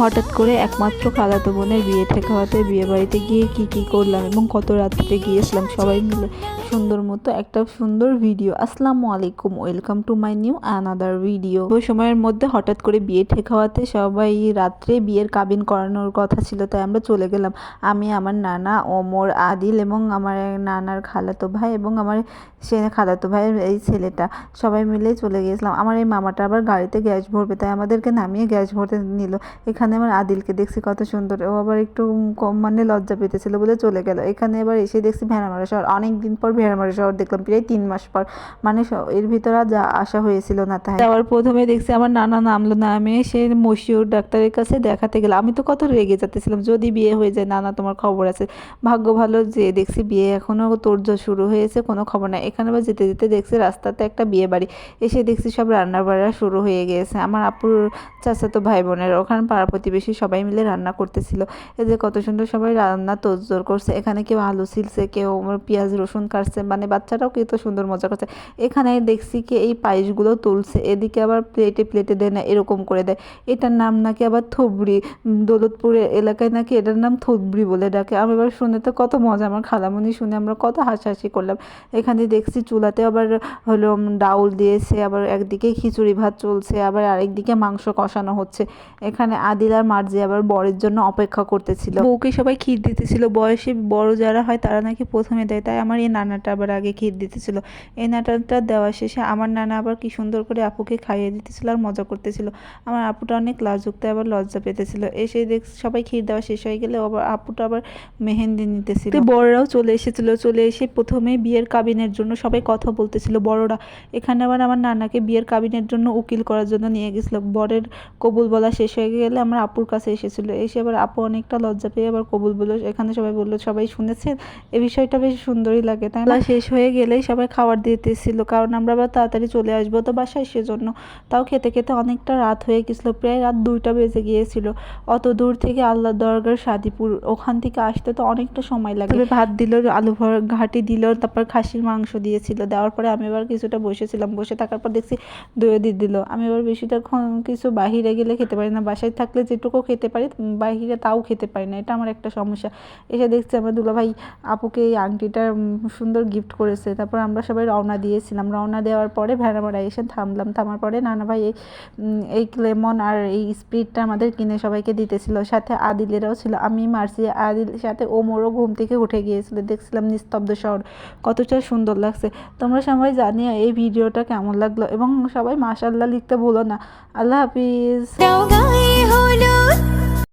হঠাৎ করে একমাত্র খালাতো বোনের বিয়ে ঠেকাতে বিয়ে বাড়িতে গিয়ে কি করলাম এবং কত রাত্রে গিয়েছিলাম সবাই মিলে সুন্দর মতো একটা সুন্দর ভিডিও। আসসালামু আলাইকুম, welcome to my new another video. ওই সময়ের মধ্যে হঠাৎ করে বিয়ে ঠেকাতে সবাই রাত্রে বিয়ের কাবিন করানোর কথা ছিল, তাই আমরা চলে গেলাম। আমি, আমার নানা, ওমর, আদিল এবং আমার নানার খালাতো ভাই এবং আমার সে খালাতো ভাইয়ের এই ছেলেটা, সবাই মিলে চলে গিয়েছিলাম। আমার এই মামাটা আবার গাড়িতে গ্যাস ভরবে, তাই আমাদেরকে নামিয়ে গ্যাস ভরতে নিল। এখানে আমার আদিলকে দেখছি কত সুন্দর, ও আবার একটু কম মানে লজ্জা পেতেছিল বলে চলে গেল। এখানে এবার এসে দেখছি ভেড়ামারা শহর, অনেক দিন পর ভেড়ামারা শহর দেখলাম, প্রায় 3 মাস পর। মানে এর ভিতরে যা আসা হয়েছিল না তাই। আবার প্রথমে দেখছি আমার নানা নামলো না, আমি সে মশিউর ডাক্তারের কাছে দেখাতে গেলাম। আমি তো কত রেগে যাচ্ছিলাম, যদি বিয়ে হয়ে যায় নানা তোমার খবর আছে। ভাগ্য ভালো যে দেখছি বিয়ে এখনো তোড়জোড় শুরু হয়েছে, কোনো খবর নাই। এখানে আবার যেতে যেতে দেখছি রাস্তাতে একটা বিয়ে বাড়ি, এসে দেখছি সব রান্না বান্না শুরু হয়ে গিয়েছে। আমার আপুর চাচাতো ভাই বোনের ওখানে পাড়া প্রতিবেশী সবাই মিলে রান্না করতেছিল। এই যে কত সুন্দর সবাই রান্না তোড়জোড় করছে। এখানে কেউ আলু ছিলছে, কেউ পেঁয়াজ রসুন কাটছে, মানে বাচ্চারাও কত সুন্দর মজা করছে। এখানে দেখছি কি এই পায়েসগুলো তুলছে, এদিকে আবার প্লেটে প্লেটে দেয় না, এরকম করে দেয়। এটার নাম নাকি আবার থুবড়ি, দৌলতপুরের এলাকায় নাকি এটার নাম থুবড়ি বলে ডাকে। আমি এবার শুনে তো কত মজা, আমার খালামণি শুনে আমরা কত হাসাহাসি করলাম। এখানে দেখছি চুলাতে আবার হলো ডাউল দিয়েছে, আবার একদিকে খিচুড়ি ভাত চলছে, আবার আরেকদিকে মাংস কষানো হচ্ছে। এখানে আদিল আর মার্জি আবার বরের জন্য অপেক্ষা করতেছিল। বউকে সবাই ক্ষীর দিতেছিল, বয়সে বড় যারা হয় তারা নাকি প্রথমে দেয়, তাই আমার এই নানাটা আবার আগে ক্ষীর দিতেছিল। এই নানাটা দেওয়া শেষে আমার নানা আবার কি সুন্দর করে আপুকে খাইয়ে দিতেছিল আর মজা করতেছিল। আমার আপুটা অনেক লাজুক, তাই আবার লজ্জা পেতেছিল। এসে দেখ সবাই ক্ষীর দেওয়া শেষ হয়ে গেলে আবার আপুটা আবার মেহেন্দি নিতেছিল। বড়রাও চলে এসেছিল, চলে এসে প্রথমে বিয়ের কাবিনের জন্য সবাই কথা বলতেছিল বড়রা। এখানে আবার আমার নানাকে বিয়ের কাবিনের জন্য উকিল করার জন্য নিয়ে গেছিল। বরের কবুল বলা শেষ হয়ে গেলে আমার আপুর কাছে এসেছিল, এসে আবার আপু অনেকটা লজ্জা পেয়ে আবার কবুল বললো। এখানে সবাই বললো, সবাই শুনেছেন, এই বিষয়টা বেশ সুন্দরই লাগে তাই না। শেষ হয়ে গেলেই সবাই খাবার দিতেছিল, কারণ আমরা আবার তাড়াতাড়ি চলে আসবো তো বাসায়, সেজন্য। তাও খেতে খেতে অনেকটা রাত হয়ে গেছিলো, প্রায় রাত 2টা বেজে গিয়েছিল। অত দূর থেকে আল্লাহ দরগার সাদিপুর, ওখান থেকে আসতে তো অনেকটা সময় লাগে। তবে ভাত দিল, আলু ঘাটি দিল, তারপর খাসির মাংস দিয়েছিল। দেওয়ার পরে আমি এবার কিছুটা বসেছিলাম, বসে থাকার পর দেখছি দইও দিয়ে দিল। আমি এবার বেশিটা কিছু বাহিরে গেলে খেতে পারি না, বাসায় থাকলে যেটুকু খেতে পারি বাহিরে তাও খেতে পারি না, এটা আমার একটা সমস্যা। এসে দেখছি আমার দুলাভাই আপুকে এই আংটিটা সুন্দর গিফট করেছে। তারপর আমরা সবাই রওনা দিয়েছিলাম। রওনা দেওয়ার পরে ভেড়ামারা এসে থামলাম, থামার পরে নানা ভাই এই লেমন আর এই স্প্রিটটা আমাদের কিনে সবাইকে দিতেছিল, সাথে আদিলেরাও ছিল। আমি, মার্সি, আদিল, সাথে ওমরও ঘুম থেকে উঠে গিয়েছিল। দেখছিলাম নিস্তব্ধ শহর, কতটা সুন্দর লাগছে। তোমরা সবাই জানিও এই ভিডিওটা কেমন লাগলো এবং সবাই মাশাআল্লাহ লিখতে ভুলো না। আল্লাহ হাফিজ।